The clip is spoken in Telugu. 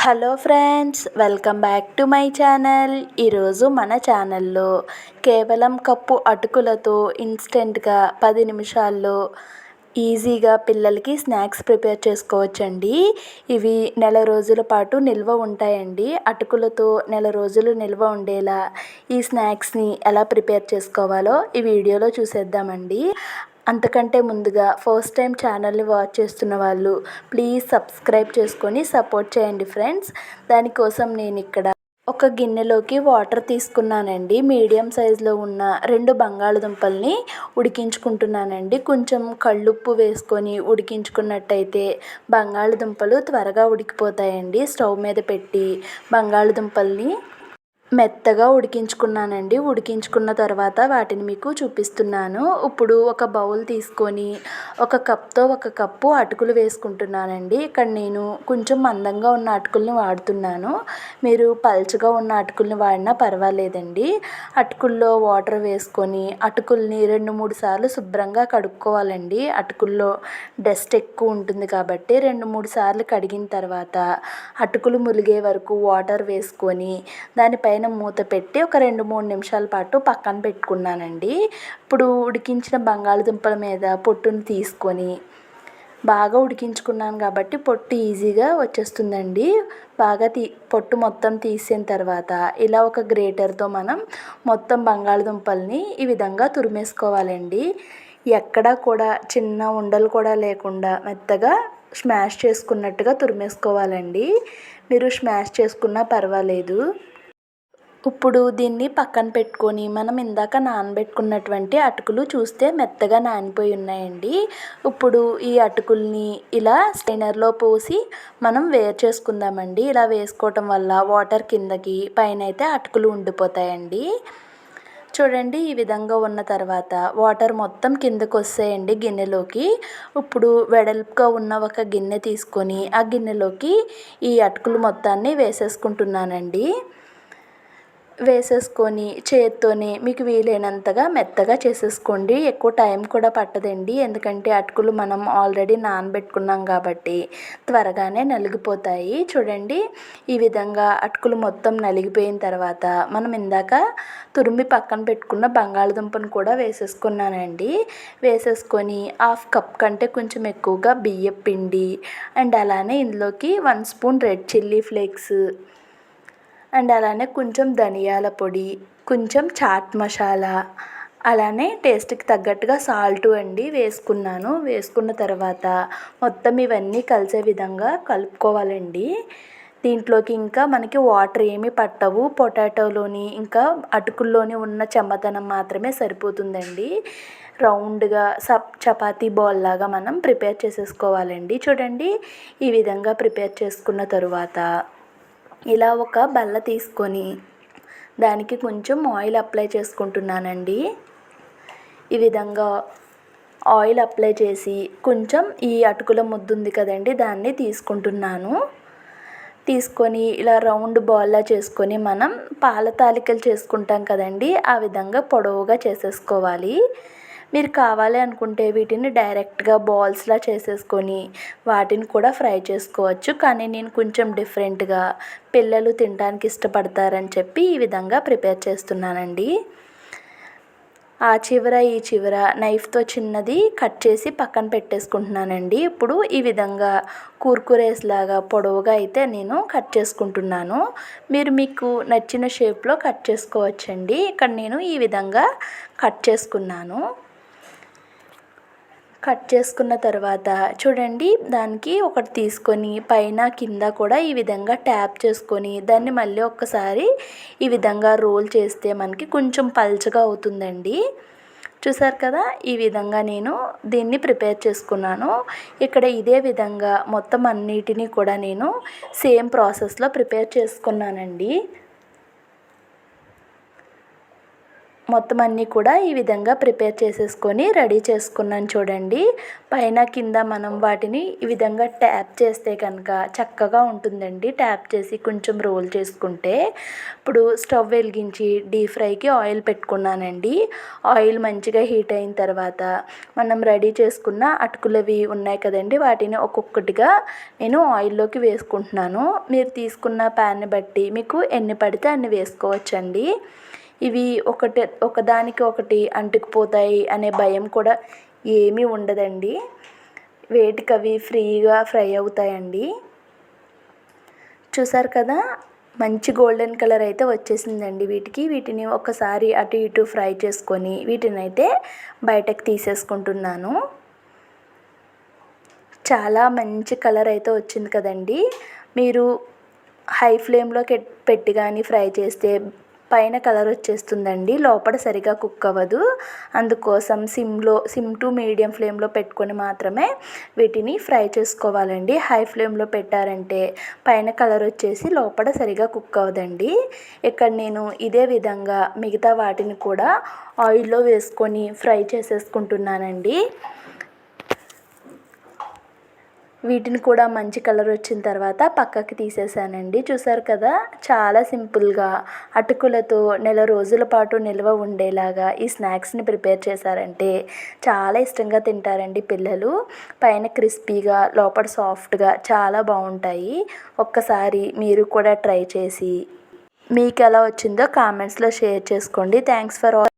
Hello friends, welcome back to my channel. ఈరోజు మన ఛానల్లో కేవలం కప్పు అటుకులతో ఇన్స్టెంట్గా 10 నిమిషాల్లో ఈజీగా పిల్లలకి స్నాక్స్ ప్రిపేర్ చేసుకోవచ్చండి. ఇవి నెల రోజుల పాటు నిల్వ ఉంటాయండి. అటుకులతో నెల రోజులు నిల్వ ఉండేలా ఈ స్నాక్స్ని ఎలా ప్రిపేర్ చేసుకోవాలో ఈ వీడియోలో చూసేద్దామండి. అంతకంటే ముందుగా ఫస్ట్ టైం ఛానల్ని వాచ్ చేస్తున్న వాళ్ళు ప్లీజ్ సబ్స్క్రైబ్ చేసుకొని సపోర్ట్ చేయండి ఫ్రెండ్స్. దానికోసం నేను ఇక్కడ ఒక గిన్నెలోకి వాటర్ తీసుకున్నానండి. మీడియం సైజులో ఉన్న 2 బంగాళదుంపల్ని ఉడికించుకుంటున్నానండి. కొంచెం కళ్ళుప్పు వేసుకొని ఉడికించుకున్నట్టయితే బంగాళదుంపలు త్వరగా ఉడికిపోతాయండి. స్టవ్ మీద పెట్టి బంగాళదుంపల్ని మెత్తగా ఉడికించుకున్నానండి. ఉడికించుకున్న తర్వాత వాటిని మీకు చూపిస్తున్నాను. ఇప్పుడు ఒక బౌల్ తీసుకొని ఒక కప్తో 1 కప్పు అటుకులు వేసుకుంటున్నానండి. ఇక్కడ నేను కొంచెం మందంగా ఉన్న అటుకుల్ని వాడుతున్నాను. మీరు పల్చగా ఉన్న అటుకుల్ని వాడినా పర్వాలేదండి. అటుకుల్లో వాటర్ వేసుకొని అటుకుల్ని 2-3 సార్లు శుభ్రంగా కడుక్కోవాలండి. అటుకుల్లో డస్ట్ ఎక్కువ ఉంటుంది కాబట్టి 2-3 సార్లు కడిగిన తర్వాత అటుకులు ములిగే వరకు వాటర్ వేసుకొని దానిపైన మూత పెట్టి ఒక 2-3 నిమిషాల పాటు పక్కన పెట్టుకున్నానండి. ఇప్పుడు ఉడికించిన బంగాళదుంపల మీద పొట్టును తీసుకొని బాగా ఉడికించుకున్నాను కాబట్టి పొట్టు ఈజీగా వచ్చేస్తుందండి. బాగా పొట్టు మొత్తం తీసిన తర్వాత ఇలా ఒక గ్రేటర్తో మనం మొత్తం బంగాళదుంపల్ని ఈ విధంగా తురిమేసుకోవాలండి. ఎక్కడా కూడా చిన్న ఉండలు కూడా లేకుండా మెత్తగా స్మాష్ చేసుకున్నట్టుగా తురిమేసుకోవాలండి. మీరు స్మాష్ చేసుకున్నా పర్వాలేదు. ఇప్పుడు దీన్ని పక్కన పెట్టుకొని మనం ఇందాక నానబెట్టుకున్నటువంటి అటుకులు చూస్తే మెత్తగా నానిపోయి ఉన్నాయండి. ఇప్పుడు ఈ అటుకుల్ని ఇలా స్ట్రైనర్లో పోసి మనం వేరు చేసుకుందామండి. ఇలా వేసుకోవటం వల్ల వాటర్ కిందకి పైన అయితే అటుకులు ఉండిపోతాయండి. చూడండి, ఈ విధంగా ఉన్న తర్వాత వాటర్ మొత్తం కిందకు వస్తాయండి గిన్నెలోకి. ఇప్పుడు వెడల్పుగా ఉన్న ఒక గిన్నె తీసుకొని ఆ గిన్నెలోకి ఈ అటుకులు మొత్తాన్ని వేసేసుకుంటున్నానండి. వేసేసుకొని చేత్తోనే మీకు వీలైనంతగా మెత్తగా చేసేసుకోండి. ఎక్కువ టైం కూడా పట్టదండి. ఎందుకంటే అటుకులు మనం ఆల్రెడీ నానబెట్టుకున్నాం కాబట్టి త్వరగానే నలిగిపోతాయి. చూడండి, ఈ విధంగా అటుకులు మొత్తం నలిగిపోయిన తర్వాత మనం ఇందాక తురిమి పక్కన పెట్టుకున్న బంగాళదుంపను కూడా వేసేసుకున్నానండి. వేసేసుకొని 1/2 కప్ కంటే కొంచెం ఎక్కువగా బియ్యం పిండి అండ్ అలానే ఇందులోకి 1 spoon red chilli flakes and అలానే కొంచెం ధనియాల పొడి, కొంచెం చాట్ మసాలా, అలానే టేస్ట్కి తగ్గట్టుగా సాల్ట్ అండి వేసుకున్నాను. వేసుకున్న తర్వాత మొత్తం ఇవన్నీ కలిసే విధంగా కలుపుకోవాలండి. దీంట్లోకి ఇంకా మనకి వాటర్ ఏమీ పట్టవు. పొటాటోలోని ఇంకా అటుకుల్లోని ఉన్న చెమ్మదనం మాత్రమే సరిపోతుందండి. రౌండ్గా చపాతీ బాల్ లాగా మనం ప్రిపేర్ చేసేసుకోవాలండి. చూడండి, ఈ విధంగా ప్రిపేర్ చేసుకున్న తరువాత ఇలా ఒక బల్ల తీసుకొని దానికి కొంచెం ఆయిల్ అప్లై చేసుకుంటున్నానండి. ఈ విధంగా ఆయిల్ అప్లై చేసి కొంచెం ఈ అటుకుల ముద్ద ఉంది కదండి, దాన్ని తీసుకుంటున్నాను. తీసుకొని ఇలా రౌండ్ బాల్లా చేసుకొని మనం పాల తాలికలు చేసుకుంటాం కదండి, ఆ విధంగా పొడవుగా చేసేసుకోవాలి. మీరు కావాలి అనుకుంటే వీటిని డైరెక్ట్గా బాల్స్లా చేసేసుకొని వాటిని కూడా ఫ్రై చేసుకోవచ్చు. కానీ నేను కొంచెం డిఫరెంట్గా పిల్లలు తినడానికి ఇష్టపడతారని చెప్పి ఈ విధంగా ప్రిపేర్ చేస్తున్నానండి. ఆ చివర ఈ చివర నైఫ్తో చిన్నది కట్ చేసి పక్కన పెట్టేసుకుంటున్నానండి. ఇప్పుడు ఈ విధంగా కుర్కురేస్ లాగా పొడవుగా అయితే నేను కట్ చేసుకుంటున్నాను. మీరు మీకు నచ్చిన షేప్లో కట్ చేసుకోవచ్చండి. ఇక్కడ నేను ఈ విధంగా కట్ చేసుకున్నాను. కట్ చేసుకున్న తర్వాత చూడండి, దానికి ఒకటి తీసుకొని పైన కింద కూడా ఈ విధంగా ట్యాప్ చేసుకొని దాన్ని మళ్ళీ ఒక్కసారి ఈ విధంగా రోల్ చేస్తే మనకి కొంచెం పల్చగా అవుతుందండి. చూసారు కదా, ఈ విధంగా నేను దీన్ని ప్రిపేర్ చేసుకున్నాను. ఇక్కడ ఇదే విధంగా మొత్తం అన్నిటినీ కూడా నేను సేమ్ ప్రాసెస్లో ప్రిపేర్ చేసుకున్నానండి. మొత్తం అన్నీ కూడా ఈ విధంగా ప్రిపేర్ చేసేసుకొని రెడీ చేసుకున్నాను చూడండి. పైన కింద మనం వాటిని ఈ విధంగా ట్యాప్ చేస్తే కనుక చక్కగా ఉంటుందండి. ట్యాప్ చేసి కొంచెం రోల్ చేసుకుంటే. ఇప్పుడు స్టవ్ వెలిగించి డీప్ ఫ్రైకి ఆయిల్ పెట్టుకున్నానండి. ఆయిల్ మంచిగా హీట్ అయిన తర్వాత మనం రెడీ చేసుకున్న అటుకులవి ఉన్నాయి కదండి, వాటిని ఒక్కొక్కటిగా నేను ఆయిల్లోకి వేసుకుంటున్నాను. మీరు తీసుకున్న ప్యాన్ని బట్టి మీకు ఎన్ని పడితే అన్ని వేసుకోవచ్చండి. ఇవి ఒకదానికి ఒకటి అంటుకుపోతాయి అనే భయం కూడా ఏమీ ఉండదండి. వేటికవి ఫ్రీగా ఫ్రై అవుతాయండి. చూసారు కదా, మంచి గోల్డెన్ కలర్ అయితే వచ్చేసిందండి. వీటిని ఒకసారి అటు ఇటు ఫ్రై చేసుకొని వీటినైతే బయటకు తీసేసుకుంటున్నాను. చాలా మంచి కలర్ అయితే వచ్చింది కదండి. మీరు హై ఫ్లేమ్లో పెట్టి కానీ ఫ్రై చేస్తే పైన కలర్ వచ్చేస్తుందండి, లోపల సరిగా కుక్ అవ్వదు. అందుకోసం సిమ్ టు మీడియం ఫ్లేమ్లో పెట్టుకొని మాత్రమే వీటిని ఫ్రై చేసుకోవాలండి. హై ఫ్లేమ్లో పెట్టారంటే పైన కలర్ వచ్చేసి లోపల సరిగా కుక్ అవ్వదండి. ఇక్కడ నేను ఇదే విధంగా మిగతా వాటిని కూడా ఆయిల్లో వేసుకొని ఫ్రై చేసేసుకుంటున్నానండి. వీటిని కూడా మంచి కలర్ వచ్చిన తర్వాత పక్కకి తీసేసానండి. చూసారు కదా, చాలా సింపుల్గా అటుకులతో నెల రోజుల పాటు నిల్వ ఉండేలాగా ఈ స్నాక్స్ని ప్రిపేర్ చేశారంటే చాలా ఇష్టంగా తింటారండి పిల్లలు. పైన క్రిస్పీగా లోపల సాఫ్ట్గా చాలా బాగుంటాయి. ఒక్కసారి మీరు కూడా ట్రై చేసి మీకు ఎలా వచ్చిందో కామెంట్స్లో షేర్ చేసుకోండి. Thanks for all.